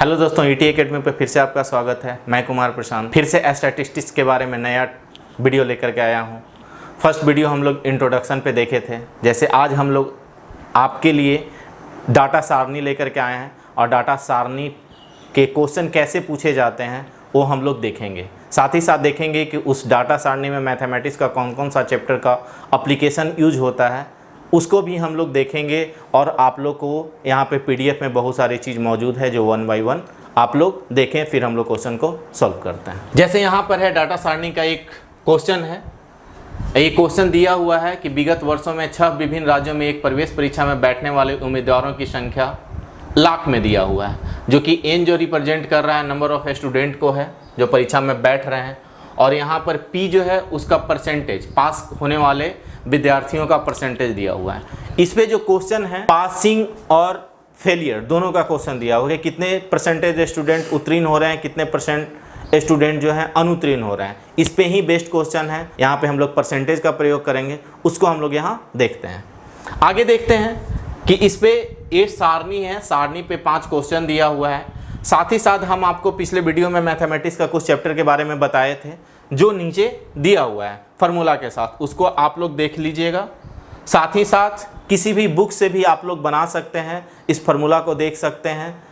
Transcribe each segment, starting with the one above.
Hello दोस्तों, ET academy पे फिर से आपका स्वागत है। मैं कुमार प्रशांत फिर से स्टैटिस्टिक्स के बारे में नया वीडियो लेकर के आया हूँ। फर्स्ट वीडियो हम लोग इंट्रोडक्शन पे देखे थे। जैसे आज हम लोग आपके लिए डाटा सारणी लेकर के आए हैं और डाटा सारणी के क्वेश्चन कैसे पूछे जाते हैं वो हम लोग देखेंगे। साथ ही साथ देखेंगे कि उस डाटा सारणी में मैथमेटिक्स का कौन कौन सा चैप्टर का एप्लीकेशन यूज होता है, उसको भी हम लोग देखेंगे। और आप लोग को यहाँ पे पीडीएफ में बहुत सारी चीज़ मौजूद है जो 1 बाय 1 आप लोग देखें, फिर हम लोग क्वेश्चन को सॉल्व करते हैं। जैसे यहाँ पर है डाटा सारणी का एक क्वेश्चन है। ये क्वेश्चन दिया हुआ है कि विगत वर्षों में 6 विभिन्न राज्यों में एक प्रवेश परीक्षा में बैठने वाले उम्मीदवारों की संख्या लाख में दिया हुआ है, जो कि एन जो रिप्रेजेंट कर रहा है नंबर ऑफ स्टूडेंट को है जो परीक्षा में बैठ रहे हैं, और यहाँ पर पी जो है उसका परसेंटेज, पास होने वाले विद्यार्थियों का परसेंटेज दिया हुआ है। इस पे जो क्वेश्चन है पासिंग और फेलियर दोनों का क्वेश्चन दिया हुआ है। कितने परसेंटेज स्टूडेंट उत्तीर्ण हो रहे हैं, कितने परसेंट स्टूडेंट जो हैं अनुत्तीर्ण हो रहे हैं, इस पे ही बेस्ड क्वेश्चन है। यहाँ पे हम लोग परसेंटेज का प्रयोग करेंगे, उसको हम लोग यहाँ देखते हैं। आगे देखते हैं कि इस पे ये सारणी है, सारणी पे 5 क्वेश्चन दिया हुआ है। साथ ही साथ हम आपको पिछले वीडियो में मैथमेटिक्स का कुछ चैप्टर के बारे में बताए थे जो नीचे दिया हुआ है फार्मूला के साथ, उसको आप लोग देख लीजिएगा। साथ ही साथ किसी भी बुक से भी आप लोग बना सकते हैं, इस फार्मूला को देख सकते हैं,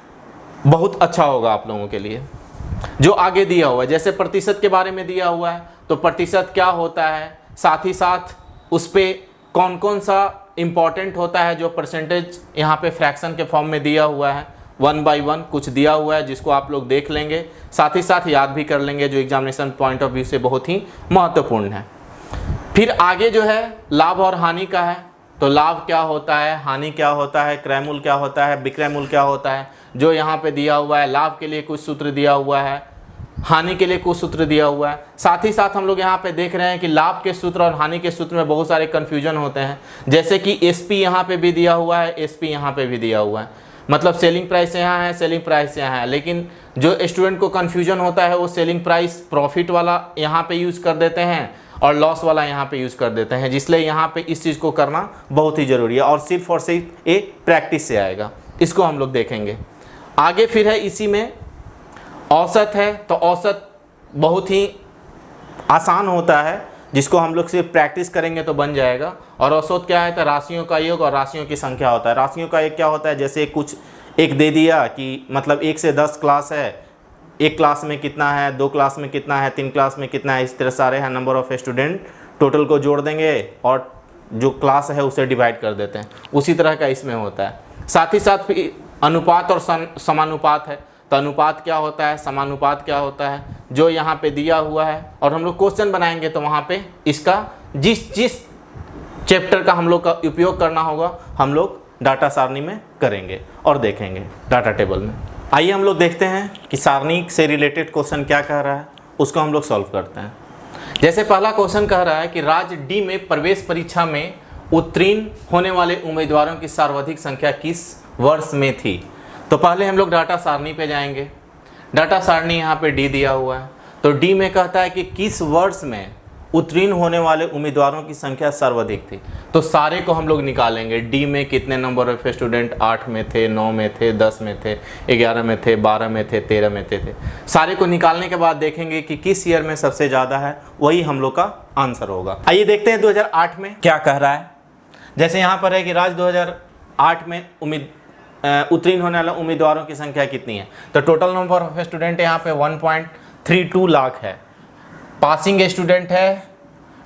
बहुत अच्छा होगा आप लोगों के लिए। जो आगे दिया हुआ है, जैसे प्रतिशत के बारे में दिया हुआ है तो प्रतिशत क्या होता है, साथ ही साथ उस पर कौन कौन सा इम्पॉर्टेंट होता है, जो परसेंटेज यहाँ पे फ्रैक्शन के फॉर्म में दिया हुआ है 1 बाय 1 कुछ दिया हुआ है, जिसको आप लोग देख लेंगे, साथ ही साथ याद भी कर लेंगे, जो एग्जामिनेशन पॉइंट ऑफ व्यू से बहुत ही महत्वपूर्ण है। फिर आगे जो है लाभ और हानि का है, तो लाभ क्या होता है, हानि क्या होता है, क्रय मूल्य क्या होता है, विक्रय मूल्य क्या होता है, जो यहाँ पे दिया हुआ है। लाभ के लिए कुछ सूत्र दिया हुआ है, हानि के लिए कुछ सूत्र दिया हुआ है। साथ ही साथ हम लोग यहाँ पे देख रहे हैं कि लाभ के सूत्र और हानि के सूत्र में बहुत सारे कन्फ्यूजन होते हैं। जैसे कि एसपी यहाँ पे भी दिया हुआ है, एसपी यहाँ पे भी दिया हुआ है, मतलब सेलिंग प्राइस यहाँ है, सेलिंग प्राइस यहाँ है, लेकिन जो स्टूडेंट को कन्फ्यूजन होता है वो सेलिंग प्राइस प्रॉफिट वाला यहाँ पे यूज़ कर देते हैं और लॉस वाला यहाँ पे यूज़ कर देते हैं, जिसलिए यहाँ पे इस चीज़ को करना बहुत ही ज़रूरी है और सिर्फ ये प्रैक्टिस से आएगा। इसको हम लोग देखेंगे आगे। फिर है इसी में औसत है, तो औसत बहुत ही आसान होता है, जिसको हम लोग सिर्फ प्रैक्टिस करेंगे तो बन जाएगा। और औसत क्या है, तो राशियों का योग और राशियों की संख्या होता है। राशियों का एक क्या होता है, जैसे कुछ एक दे दिया कि मतलब 1 से 10 क्लास है, 1 क्लास में कितना है, 2 क्लास में कितना है, 3 क्लास में कितना है, इस तरह सारे हैं नंबर ऑफ स्टूडेंट, टोटल को जोड़ देंगे और जो क्लास है उसे डिवाइड कर देते हैं। उसी तरह का इसमें होता है। साथ ही साथ फिर अनुपात और समानुपात है, तो अनुपात क्या होता है, समानुपात क्या होता है, जो यहाँ पे दिया हुआ है। और हम लोग क्वेश्चन बनाएंगे तो वहाँ पे इसका जिस चैप्टर का हम लोग का उपयोग करना होगा हम लोग डाटा सारणी में करेंगे और देखेंगे डाटा टेबल में। आइए हम लोग देखते हैं कि सारणी से रिलेटेड क्वेश्चन क्या कह रहा है, उसको हम लोग सॉल्व करते हैं। जैसे पहला क्वेश्चन कह रहा है कि राज्य डी में प्रवेश परीक्षा में उत्तीर्ण होने वाले उम्मीदवारों की सर्वाधिक संख्या किस वर्ष में थी। तो पहले हम लोग डाटा सारणी पे जाएंगे। डाटा सारणी यहाँ पे डी दिया हुआ है, तो डी में कहता है कि किस वर्ष में उत्तीर्ण होने वाले उम्मीदवारों की संख्या सर्वाधिक थी। तो सारे को हम लोग निकालेंगे। डी में कितने नंबर ऑफ स्टूडेंट 8 में थे, 9 में थे, 10 में थे, 11 में थे, 12 में थे, 13 में थे। सारे को निकालने के बाद देखेंगे कि किस ईयर में सबसे ज़्यादा है, वही हम लोग का आंसर होगा। आइए देखते हैं 2008 में क्या कह रहा है। जैसे यहाँ पर है कि राज्य 2008 में उत्तीर्ण होने वाले उम्मीदवारों की संख्या कितनी है, तो टोटल नंबर ऑफ स्टूडेंट यहाँ पे 1.32 लाख है। पासिंग स्टूडेंट है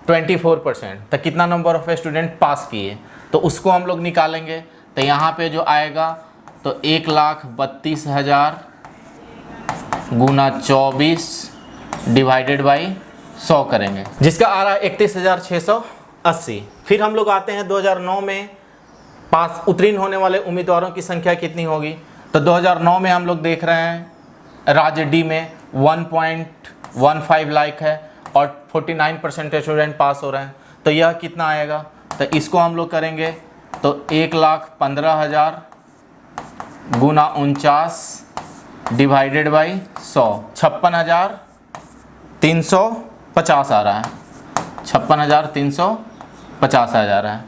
24%, तो कितना नंबर ऑफ स्टूडेंट पास किए, तो उसको हम लोग निकालेंगे। तो यहाँ पे जो आएगा तो 1,32,000 गुना 24 डिवाइडेड बाई 100 करेंगे, जिसका आ रहा है 31,680। फिर हम लोग आते हैं 2009 में पास उत्तीर्ण होने वाले उम्मीदवारों की संख्या कितनी होगी। तो 2009 में हम लोग देख रहे हैं राज्य डी में 1.15 लाख है और 49% स्टूडेंट पास हो रहे हैं, तो यह कितना आएगा। तो इसको हम लोग करेंगे तो 1,15,000 गुना 49 डिवाइडेड बाई 100, 56,350 आ रहा है, 56,350 आ जा रहा है।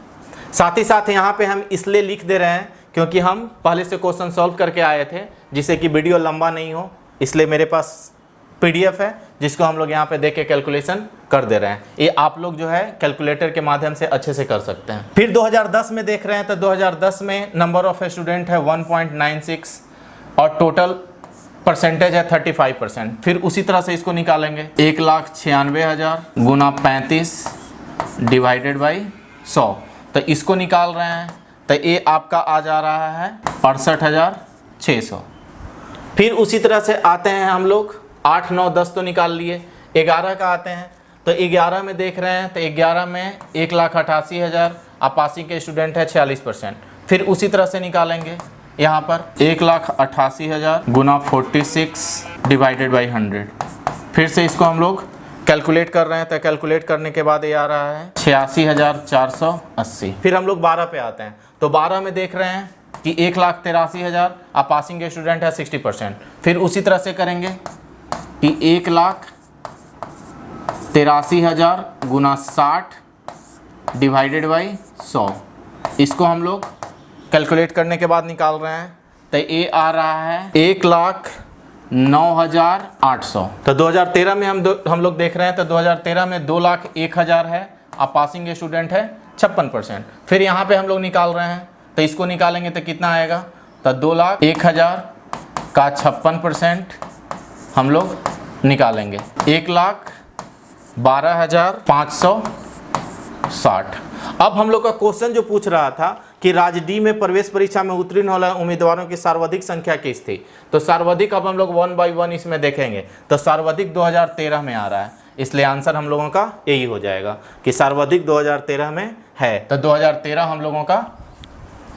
साथ ही साथ यहाँ पे हम इसलिए लिख दे रहे हैं क्योंकि हम पहले से क्वेश्चन सॉल्व करके आए थे जिससे कि वीडियो लंबा नहीं हो, इसलिए मेरे पास PDF है जिसको हम लोग यहाँ पे देख के कैलकुलेशन कर दे रहे हैं। ये आप लोग जो है कैलकुलेटर के माध्यम से अच्छे से कर सकते हैं। फिर 2010 में देख रहे हैं तो 2010 में नंबर ऑफ स्टूडेंट है 1.96 और टोटल परसेंटेज है 35%। फिर उसी तरह से इसको निकालेंगे, 1,96,000 गुना 35 डिवाइडेड बाई 100, तो इसको निकाल रहे हैं तो ये आपका आ जा रहा है 68,600। फिर उसी तरह से आते हैं हम लोग 8, 9, 10 तो निकाल लिए, 11 का आते हैं तो 11 में देख रहे हैं तो 11 में 1,88,000, आप पासिंग के स्टूडेंट है 46%। फिर उसी तरह से निकालेंगे यहाँ पर 1,88,000 गुना 46 डिवाइडेड बाई 100। फिर से इसको हम लोग कैलकुलेट कर रहे हैं तो कैलकुलेट करने के बाद ये आ रहा है 86,480। फिर हम लोग 12 पे आते हैं तो 12 में देख रहे हैं कि 1,83,000, आप पासिंग के स्टूडेंट है 60%। फिर उसी तरह से करेंगे कि 1,83,000 गुना 60 डिवाइडेड बाई 100, इसको हम लोग कैलकुलेट करने के बाद निकाल रहे हैं तो ये आ रहा है 1,09,800। तो 2013 में हम लोग देख रहे हैं तो 2013 में 2,01,000 है, आप पासिंग के स्टूडेंट है 56%। फिर यहाँ पे हम लोग निकाल रहे हैं तो इसको निकालेंगे तो कितना आएगा, तो 2,01,000 का 56% हम लोग निकालेंगे, 1,12,560। अब हम लोग का क्वेश्चन जो पूछ रहा था कि राज्य डी में प्रवेश परीक्षा में उत्तीर्ण होने वाले उम्मीदवारों की सर्वाधिक संख्या किस थी, तो सर्वाधिक अब हम लोग 1 by 1 इसमें देखेंगे तो सर्वाधिक 2013 में आ रहा है, इसलिए आंसर हम लोगों का यही हो जाएगा कि सर्वाधिक 2013 में है, तो 2013 हम लोगों का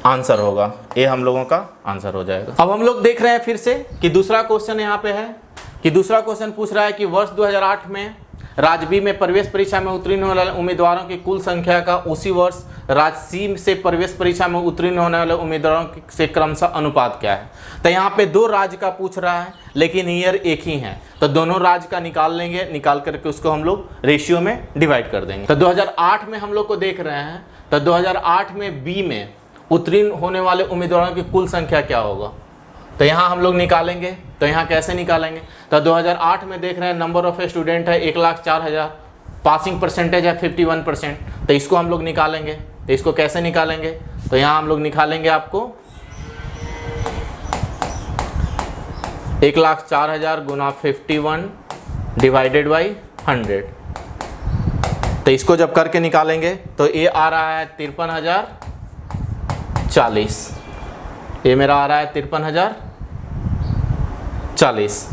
आंसर होगा, ये हम लोगों का आंसर हो जाएगा। अब हम लोग देख रहे हैं फिर से कि दूसरा क्वेश्चन यहाँ पे है कि दूसरा क्वेश्चन पूछ रहा है कि वर्ष 2008 में राज्य बी में प्रवेश परीक्षा में उत्तीर्ण होने वाले उम्मीदवारों की कुल संख्या का उसी वर्ष राज्य सी से प्रवेश परीक्षा में उत्तीर्ण होने वाले उम्मीदवारों से क्रमशः अनुपात क्या है। तो यहाँ पे 2 राज्य का पूछ रहा है लेकिन ईयर एक ही है, तो दोनों राज्य का निकाल लेंगे, निकाल करके उसको हम लोग रेशियो में डिवाइड कर देंगे। तो 2008 में हम लोग को देख रहे हैं तो 2008 में बी में उत्तीर्ण होने वाले उम्मीदवारों की कुल संख्या क्या होगा, तो यहाँ हम लोग निकालेंगे। तो यहाँ कैसे निकालेंगे, तो 2008 में देख रहे हैं नंबर ऑफ स्टूडेंट है 1,04,000, पासिंग परसेंटेज है 51%, तो इसको हम लोग निकालेंगे। तो इसको कैसे निकालेंगे, तो यहाँ हम लोग निकालेंगे आपको 1,04,000 गुना 51 डिवाइडेड बाई 100। तो इसको जब करके निकालेंगे तो ये आ रहा है 53,040, ये मेरा आ रहा है 53,040।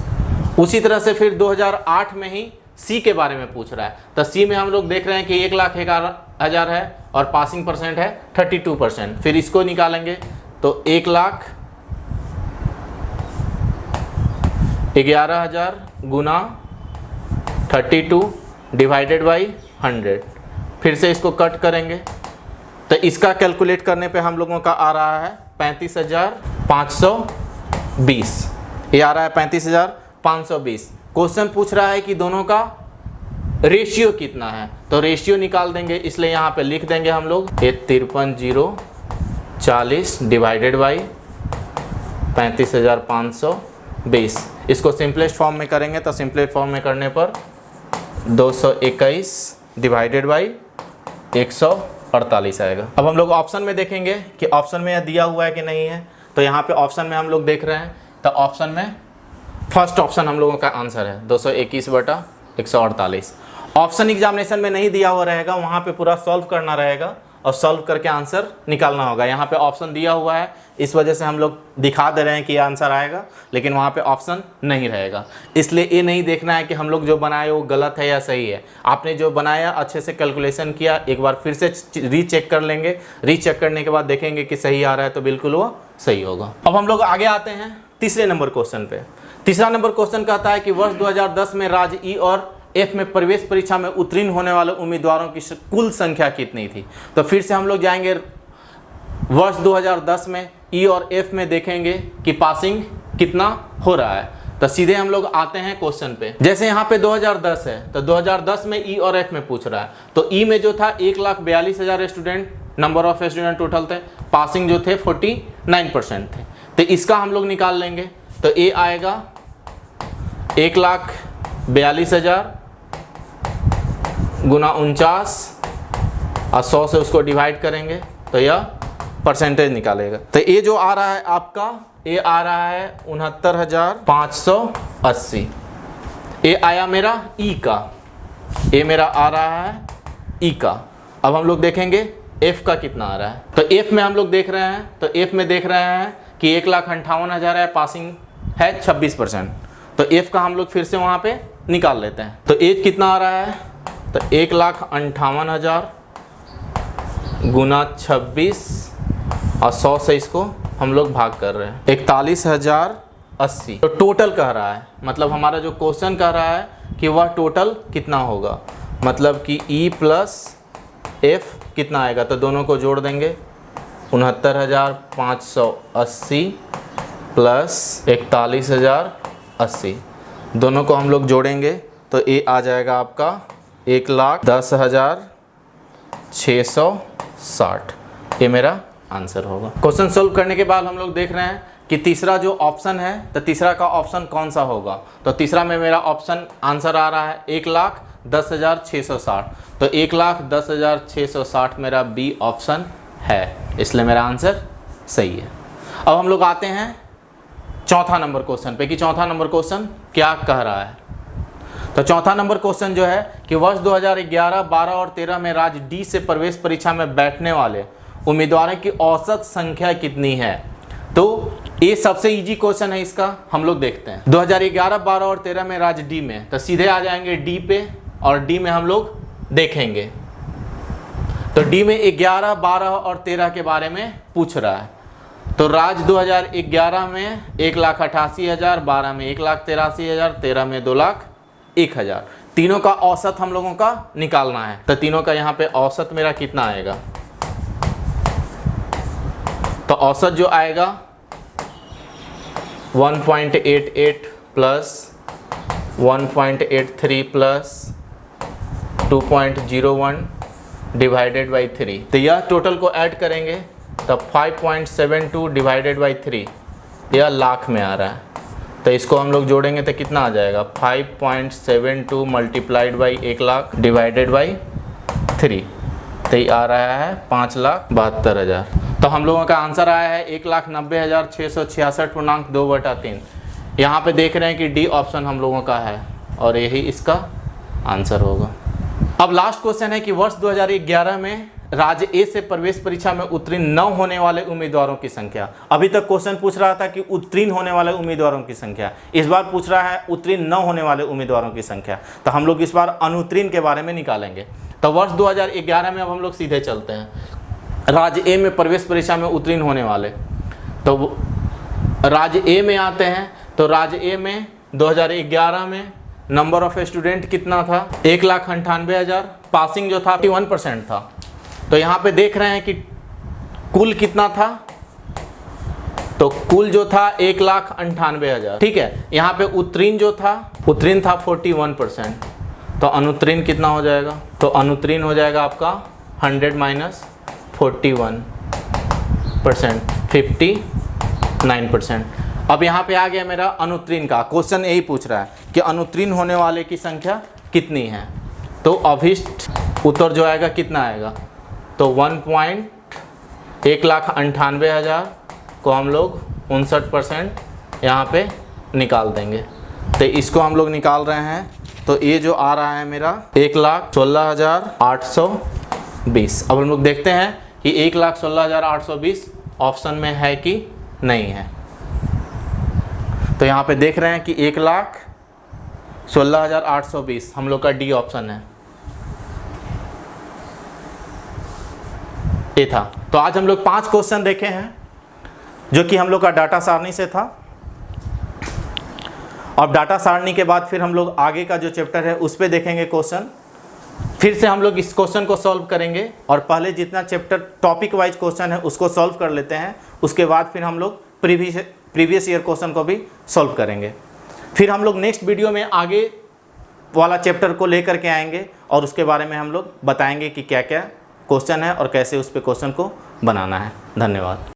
उसी तरह से फिर 2008 में ही सी के बारे में पूछ रहा है, तो सी में हम लोग देख रहे हैं कि 1,11,000 है और पासिंग परसेंट है 32%। फिर इसको निकालेंगे तो 1,11,000 गुना 32 डिवाइडेड बाई 100। फिर से इसको कट करेंगे तो इसका कैलकुलेट करने पे हम लोगों का आ रहा है 35,520, ये आ रहा है 35,520। क्वेश्चन पूछ रहा है कि दोनों का रेशियो कितना है, तो रेशियो निकाल देंगे, इसलिए यहाँ पे लिख देंगे हम लोग 53,040 डिवाइडेड बाई 35,520। इसको सिंपलेस्ट फॉर्म में करेंगे तो सिंपलेस्ट फॉर्म में करने पर 221 डिवाइडेड बाई 148 आएगा। अब हम लोग ऑप्शन में देखेंगे कि ऑप्शन में यह दिया हुआ है कि नहीं है, तो यहाँ पे ऑप्शन में हम लोग देख रहे हैं तो ऑप्शन में फर्स्ट ऑप्शन हम लोगों का आंसर है 221/148। ऑप्शन एग्जामिनेशन में नहीं दिया हुआ रहेगा, वहाँ पे पूरा सॉल्व करना रहेगा और सॉल्व करके आंसर निकालना होगा। यहाँ पे ऑप्शन दिया हुआ है, इस वजह से हम लोग दिखा दे रहे हैं कि ये आंसर आएगा, लेकिन वहाँ पे ऑप्शन नहीं रहेगा। इसलिए ये नहीं देखना है कि हम लोग जो बनाए वो गलत है या सही है। आपने जो बनाया अच्छे से कैलकुलेशन किया, एक बार फिर से रीचेक कर लेंगे। रीचेक करने के बाद देखेंगे कि सही आ रहा है तो बिल्कुल वो सही होगा। अब हम लोग आगे आते हैं तीसरे नंबर क्वेश्चन पे। तीसरा नंबर क्वेश्चन कहता है कि वर्ष 2010 में राज्य ई और एफ में प्रवेश परीक्षा में उत्तीर्ण होने वाले उम्मीदवारों की कुल संख्या कितनी थी। तो फिर से हम लोग जाएंगे वर्ष 2010 में ई और एफ में देखेंगे कि पासिंग कितना हो रहा है। तो सीधे हम लोग आते हैं क्वेश्चन पे। जैसे यहाँ पे 2010 है तो 2010 में ई और एफ में पूछ रहा है, तो ई में जो था 1,42,000 student, number of student total थे, पासिंग जो थे 49% थे। तो इसका हम लोग निकाल लेंगे। तो ए आएगा 1,42,000 गुना 49 और 100 से उसको डिवाइड करेंगे तो यह परसेंटेज निकालेगा। तो ये जो आ रहा है आपका, ये आ रहा है 69,580। ये आया मेरा ई का, ये मेरा आ रहा है ई का। अब हम लोग देखेंगे एफ का कितना आ रहा है। तो एफ में हम लोग देख रहे हैं, तो एफ में देख रहे हैं कि 1,58,000 है, पासिंग है 26%। तो एफ का हम लोग फिर से वहाँ पे निकाल लेते हैं। तो एज कितना आ रहा है, तो 1,58,000 गुना 26 और 100 से इसको हम लोग भाग कर रहे हैं, 41,080। तो टोटल कह रहा है, मतलब हमारा जो क्वेश्चन कह रहा है कि वह टोटल कितना होगा, मतलब कि ई प्लस एफ कितना आएगा। तो दोनों को जोड़ देंगे, 69,580 प्लस 41,080, दोनों को हम लोग जोड़ेंगे तो ये आ जाएगा आपका 1,10,660। ये मेरा आंसर होगा। क्वेश्चन सोल्व करने के बाद हम लोग देख रहे हैं कि तीसरा जो ऑप्शन है, तो तीसरा का ऑप्शन कौन सा होगा। तो तीसरा में मेरा ऑप्शन आंसर आ रहा है 1,10,660। तो 1,10,660 मेरा बी ऑप्शन है, इसलिए मेरा आंसर सही है। अब हम लोग आते हैं चौथा नंबर क्वेश्चन पे कि चौथा नंबर क्वेश्चन क्या कह रहा है। तो चौथा नंबर क्वेश्चन जो है कि वर्ष 2011, 12 और 13 में राज्य डी से प्रवेश परीक्षा में बैठने वाले उम्मीदवारों की औसत संख्या कितनी है। तो ये सबसे इजी क्वेश्चन है, इसका हम लोग देखते हैं। 2011, 12 और 13 में राज्य डी में, तो सीधे आ जाएंगे डी पे और डी में हम लोग देखेंगे। तो डी में 11, 12 और 13 के बारे में पूछ रहा है। तो राज्य 2011 में 1,88,000, 12 में 1,83,000, 13 में 2,01,000। तीनों का औसत हम लोगों का निकालना है। तो तीनों का यहाँ पे औसत मेरा कितना आएगा, तो औसत जो आएगा 1.88 प्लस 1.83 प्लस 2.01 डिवाइडेड बाई 3। तो यह टोटल को ऐड करेंगे तो 5.72 डिवाइडेड बाई 3, यह लाख में आ रहा है। तो इसको हम लोग जोड़ेंगे तो कितना आ जाएगा, 5.72 मल्टीप्लाइड बाई 1,00,000 डिवाइडेड बाई 3, तो ये आ रहा है 5,72,000। तो हम लोगों का आंसर आया है 1,90,666.2/3। यहाँ पे देख रहे हैं कि डी ऑप्शन हम लोगों का है और यही इसका आंसर होगा। अब लास्ट क्वेश्चन है कि वर्ष 2011 में राज्य ए से प्रवेश परीक्षा में उत्तीर्ण न होने वाले उम्मीदवारों की संख्या। अभी तक क्वेश्चन पूछ रहा था कि उत्तीर्ण होने वाले उम्मीदवारों की संख्या, इस बार पूछ रहा है उत्तीर्ण न होने वाले उम्मीदवारों की संख्या। तो हम लोग इस बार अनुत्तीर्ण के बारे में निकालेंगे। तो वर्ष 2011 में अब हम लोग सीधे चलते हैं, राज्य ए में प्रवेश परीक्षा में उत्तीर्ण होने वाले। तो राज्य ए में आते हैं, तो राज्य ए में 2011 में नंबर ऑफ स्टूडेंट कितना था, 1,98,000, पासिंग जो था 51% था। तो यहाँ पे देख रहे हैं कि कुल कितना था, तो कुल जो था 1,98,000, ठीक है। यहाँ पे उत्तीर्ण जो था, उत्तीर्ण था 41%। तो अनुत्तीर्ण कितना हो जाएगा, तो अनुत्तीर्ण हो जाएगा आपका 100 माइनस 41%, 59%। अब यहाँ पे आ गया मेरा अनुत्तीर्ण का क्वेश्चन, यही पूछ रहा है कि अनुत्तीर्ण होने वाले की संख्या कितनी है। तो अभिष्ट उत्तर जो आएगा कितना आएगा, तो 1,98,000 को हम लोग 59% यहाँ पे निकाल देंगे। तो इसको हम लोग निकाल रहे हैं, तो ये जो आ रहा है मेरा 1,16,820। अब हम लोग देखते हैं कि 1,16,820 ऑप्शन में है कि नहीं है। तो यहाँ पे देख रहे हैं कि 1,16,820 हम लोग का डी ऑप्शन है, ये था। तो आज हम लोग 5 क्वेश्चन देखे हैं जो कि हम लोग का डाटा सारणी से था। अब डाटा सारणी के बाद फिर हम लोग आगे का जो चैप्टर है उस पे देखेंगे क्वेश्चन। फिर से हम लोग इस क्वेश्चन को सॉल्व करेंगे और पहले जितना चैप्टर टॉपिक वाइज क्वेश्चन है उसको सॉल्व कर लेते हैं। उसके बाद फिर हम लोग प्रीवियस ईयर क्वेश्चन को भी सॉल्व करेंगे। फिर हम लोग नेक्स्ट वीडियो में आगे वाला चैप्टर को लेकर के आएंगे और उसके बारे में हम लोग बताएंगे कि क्या क्या क्वेश्चन है और कैसे उस पे क्वेश्चन को बनाना है। धन्यवाद।